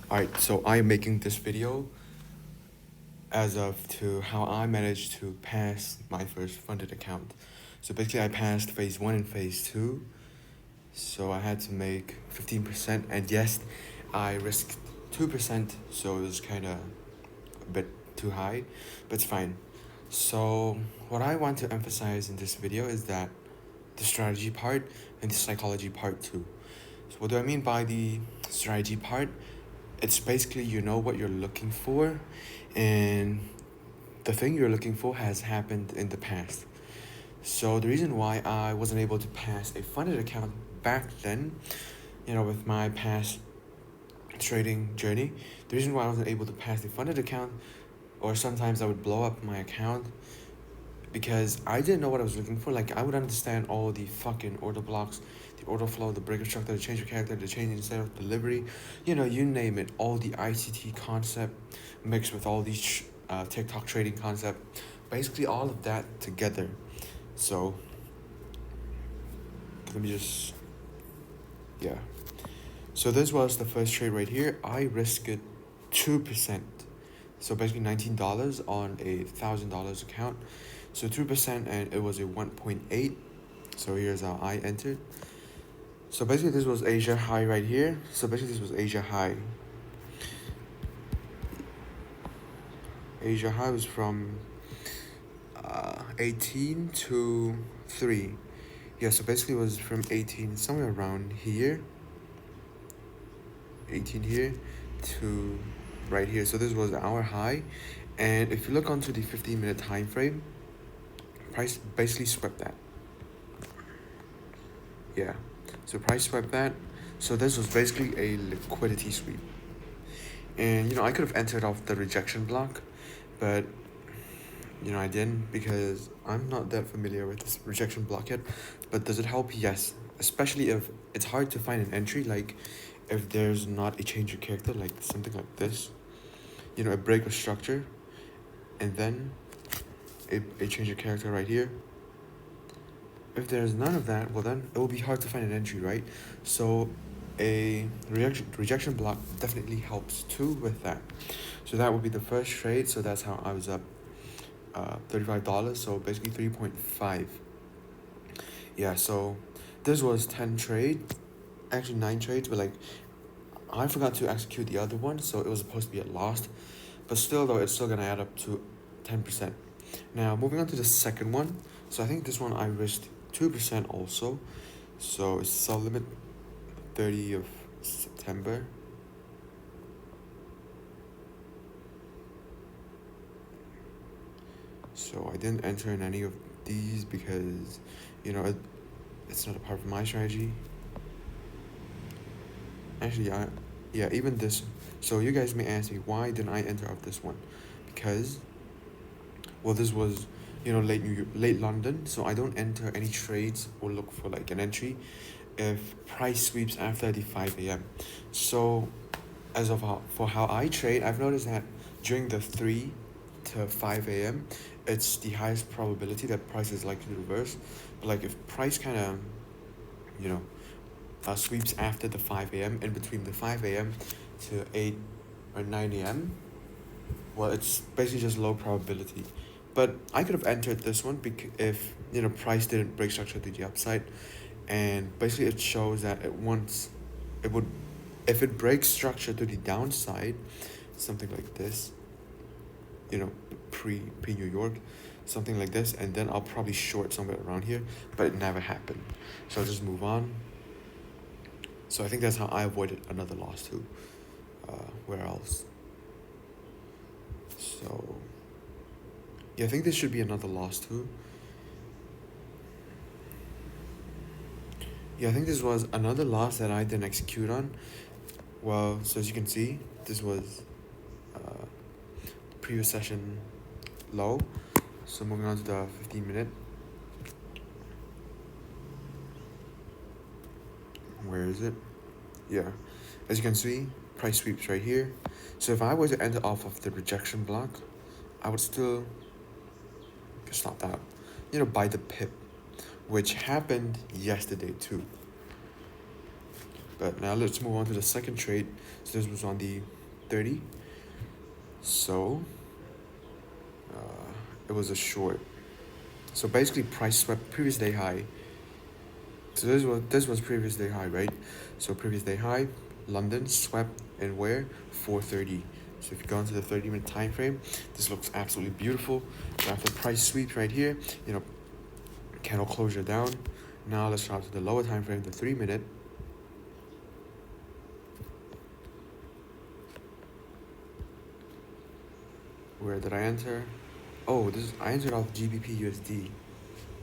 Alright, so I'm making this video as of to how I managed to pass my first funded account. So basically I passed phase 1 and phase 2. So I had to make 15%, and yes, I risked 2%, so it was kind of a bit too high, but it's fine. So what I want to emphasize in this video is that the strategy part and the psychology part too. So what do I mean by the strategy part? It's basically you know what you're looking for, and the thing you're looking for has happened in the past. So the reason why I wasn't able to pass a funded account back then, with my past trading journey, the reason why I wasn't able to pass the funded account, or sometimes I would blow up my account, because I didn't know what I was looking for. Like, I would understand all the fucking order blocks, the order flow, the break structure, the change of character, the change in state of delivery, you name it, all the ICT concept mixed with all these TikTok trading concept, basically all of that together. So, let me just, yeah. So this was the first trade right here. I risked 2%. So basically $19 on a $1,000 account. So 2%, and it was a 1.8. So here's how I entered. So basically this was Asia high right here. So basically this was Asia high. Asia high was from 18 to 3. Yeah, so basically it was from 18 somewhere around here. 18 here to right here. So this was our high, and if you look onto the 15-minute time frame, price basically swept that. Yeah, so price swept that. So this was basically a liquidity sweep, and I could have entered off the rejection block, but I didn't, because I'm not that familiar with this rejection block yet. But does it help? Yes, especially if it's hard to find an entry, like if there's not a change of character, like something like this, a break of structure, and then a change of character right here. If there's none of that, well then it will be hard to find an entry, right? So a rejection block definitely helps too with that. So that would be the first trade. So that's how I was up $35. So basically 3.5. Yeah, so this was 10 trades, actually 9 trades, but like I forgot to execute the other one, so it was supposed to be a loss. But still though, it's still gonna add up to 10%. Now moving on to the second one. So I think this one I risked 2% also. So it's sell limit 30 of September. So I didn't enter in any of these because, it's not a part of my strategy. Actually, yeah, even this. So you guys may ask me, why didn't I enter of this one? Because, well, this was, late London, so I don't enter any trades or look for like an entry if price sweeps after the 5 a.m. So as of for how I trade, I've noticed that during the 3 to 5 a.m., it's the highest probability that price is likely to reverse. But like if price kind of, you know, sweeps after the 5 a.m., in between the 5 a.m. to 8 or 9 a.m., well, it's basically just low probability. But I could have entered this one if, price didn't break structure to the upside. And basically it shows that it would, if it breaks structure to the downside, something like this, pre New York, something like this, and then I'll probably short somewhere around here, but it never happened. So I'll just move on. So I think that's how I avoided another loss too. Where else? So yeah, I think this should be another loss too. Yeah, I think this was another loss that I didn't execute on. Well, so as you can see, this was previous session low. So moving on to the 15-minute. Where is it? Yeah, as you can see, price sweeps right here. So if I were to enter off of the rejection block, I would still stop that, buy the pip, which happened yesterday too. But now let's move on to the second trade. So this was on the 30. So it was a short. So basically price swept previous day high. So this was previous day high, right? So previous day high, London swept and where? 430. So if you go into the 30-minute time frame, this looks absolutely beautiful. So after price sweep right here, candle closure down. Now let's drop to the lower time frame, the 3-minute. Where did I enter? Oh, I entered off GBP USD.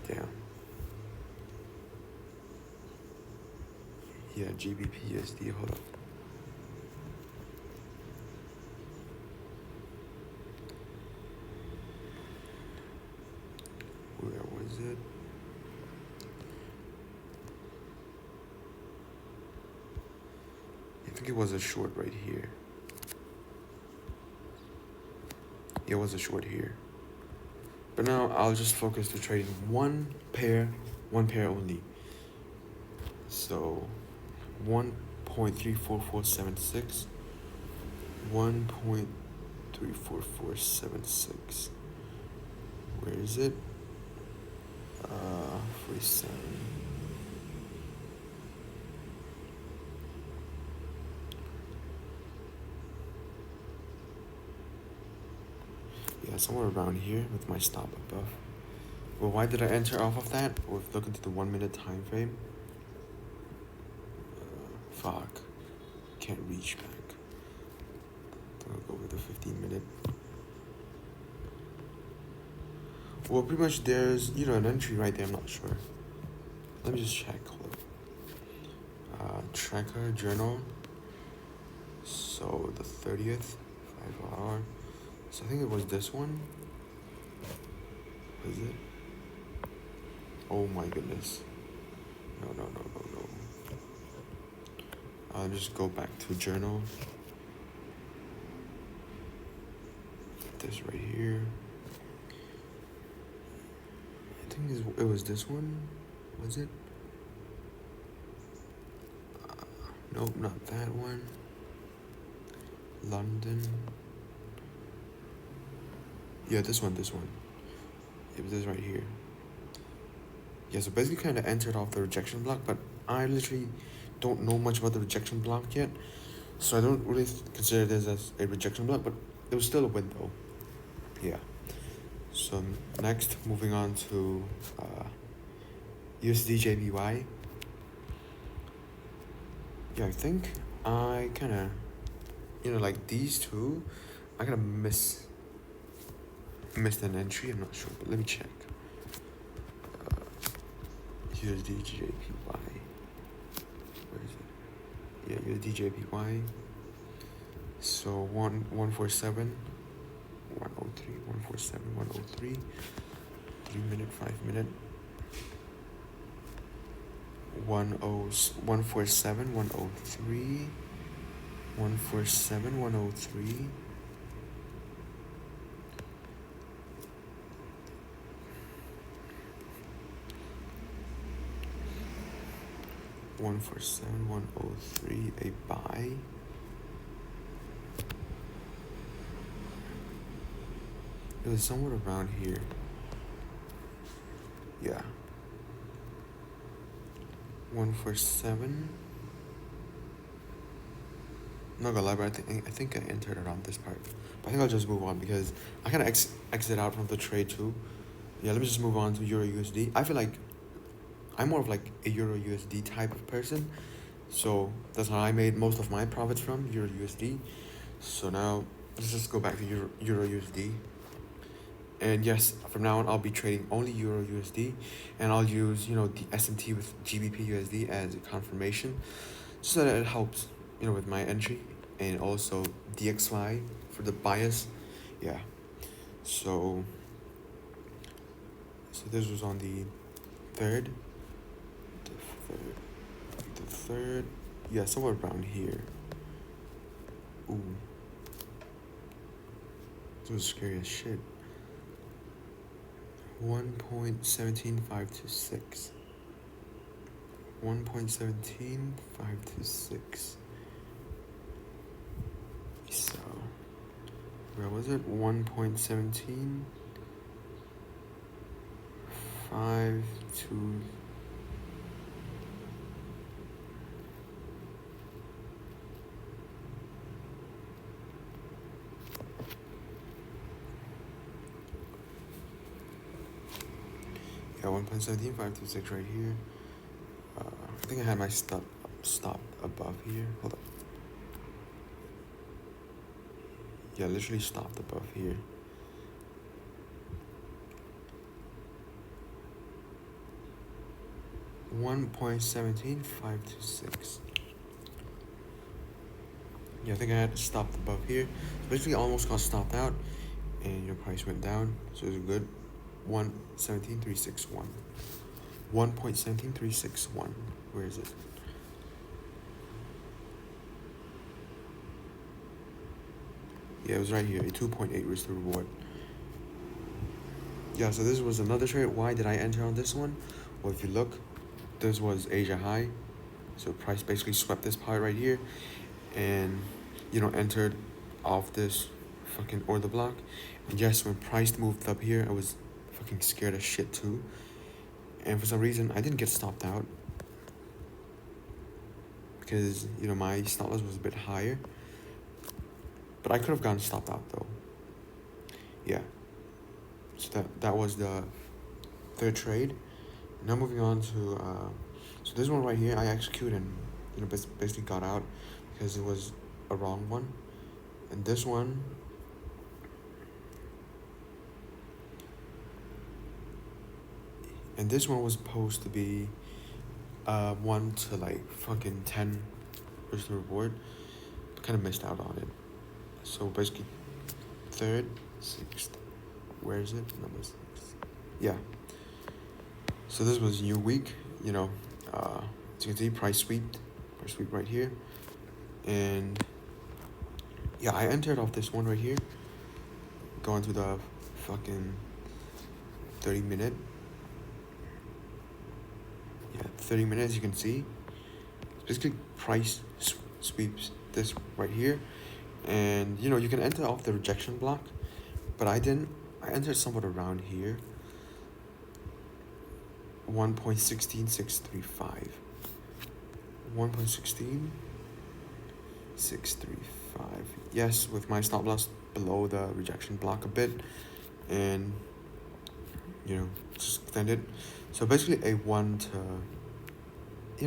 Damn. Yeah, GBP USD. Hold up. Where was it? I think it was a short right here. It was a short here. But now I'll just focus to trading one pair only. So 1.34476. 1.34476. Where is it? 47. Yeah, somewhere around here with my stop above. Well, why did I enter off of that? We'll look into the 1-minute time frame. Fuck. Can't reach back. I'll go with the 15-minute. Well, pretty much there's, an entry right there. I'm not sure. Let me just check. Hold up. Tracker, journal. So the 30th, 5 hour. So I think it was this one. Was it? Oh my goodness. No. I'll just go back to journal. This right here. I think it was this one. Was it? Nope, not that one. London. Yeah, this one. It was this right here. Yeah, so basically kind of entered off the rejection block, but I literally don't know much about the rejection block yet, so I don't really consider this as a rejection block, but it was still a win though. Yeah. So next, moving on to USD JPY. Yeah, I think I kind of, like these two, I kind of missed an entry. I'm not sure, but let me check. USD JPY. Where is it? Yeah, USD JPY. So 147, 103, 147, 103. 3-minute, 5-minute. 147, 103. 147, 103. 147, 103, a buy. It was somewhere around here. Yeah. 147. I'm not gonna lie, but I think I entered around this part. But I think I'll just move on because I kind of exit out from the trade too. Yeah, let me just move on to Euro USD. I feel like I'm more of like a Euro USD type of person. So that's how I made most of my profits from, Euro USD. So now let's just go back to Euro USD. And yes, from now on I'll be trading only Euro USD, and I'll use the SMT with GBP USD as a confirmation, so that it helps with my entry, and also DXY for the bias. Yeah. So this was on the third. The third. Yeah, somewhere around here. Ooh. This was scary as shit. 1.17526. 1.17, 526. So, where was it? 1.17, 5 to. Yeah, 1.17, 526 right here. I think I had my stop above here. Hold up. Yeah, literally stopped above here. $1.17526. Yeah, I think I had stopped above here. So basically, almost got stopped out, and your price went down. So it's good. 1.17361. 1.17361. Where is it? Yeah, it was right here. A 2.8 risk to reward. Yeah, so this was another trade. Why did I enter on this one? Well, if you look, this was Asia high. So price basically swept this part right here, and entered off this fucking order block. And yes, when price moved up here, I was fucking scared as shit too. And for some reason, I didn't get stopped out because my stop loss was a bit higher. But I could have gotten stopped out though. Yeah. So that was the third trade. Now moving on to so this one right here, I executed and basically got out because it was a wrong one. And this one, was supposed to be 1 to like fucking 10 risk to reward. Kind of missed out on it. So basically, third, sixth. Where is it? Number 6. Yeah. So this was new week. As you can see, price sweep right here, and yeah, I entered off this one right here. Going to the fucking 30-minute. Yeah, 30 minutes. You can see, basically price sweeps this right here, and you can enter off the rejection block, but I didn't. I entered somewhat around here. 1.16635. 1.16635. Yes, with my stop loss below the rejection block a bit, and just extended. So basically a 1 to.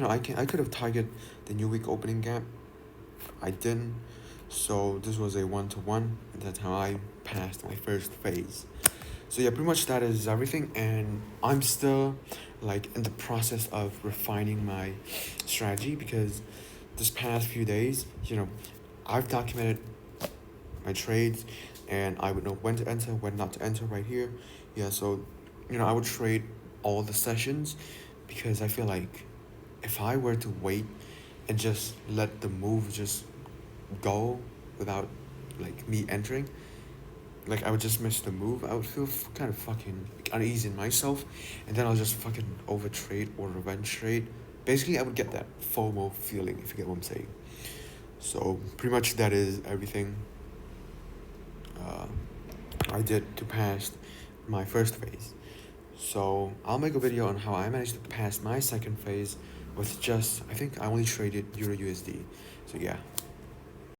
I could have targeted the new week opening gap. I didn't. So this was a 1-to-1, and that's how I passed my first phase. So yeah, pretty much that is everything, and I'm still like in the process of refining my strategy because this past few days, I've documented my trades, and I would know when to enter, when not to enter right here. Yeah, so I would trade all the sessions because I feel like if I were to wait and just let the move just go without like me entering, like I would just miss the move. I would feel kind of fucking uneasy in myself, and then I'll just fucking overtrade or revenge trade. Basically, I would get that FOMO feeling, if you get what I'm saying. So pretty much that is everything I did to pass my first phase. So I'll make a video on how I managed to pass my second phase with just, I think I only traded Euro USD. So yeah.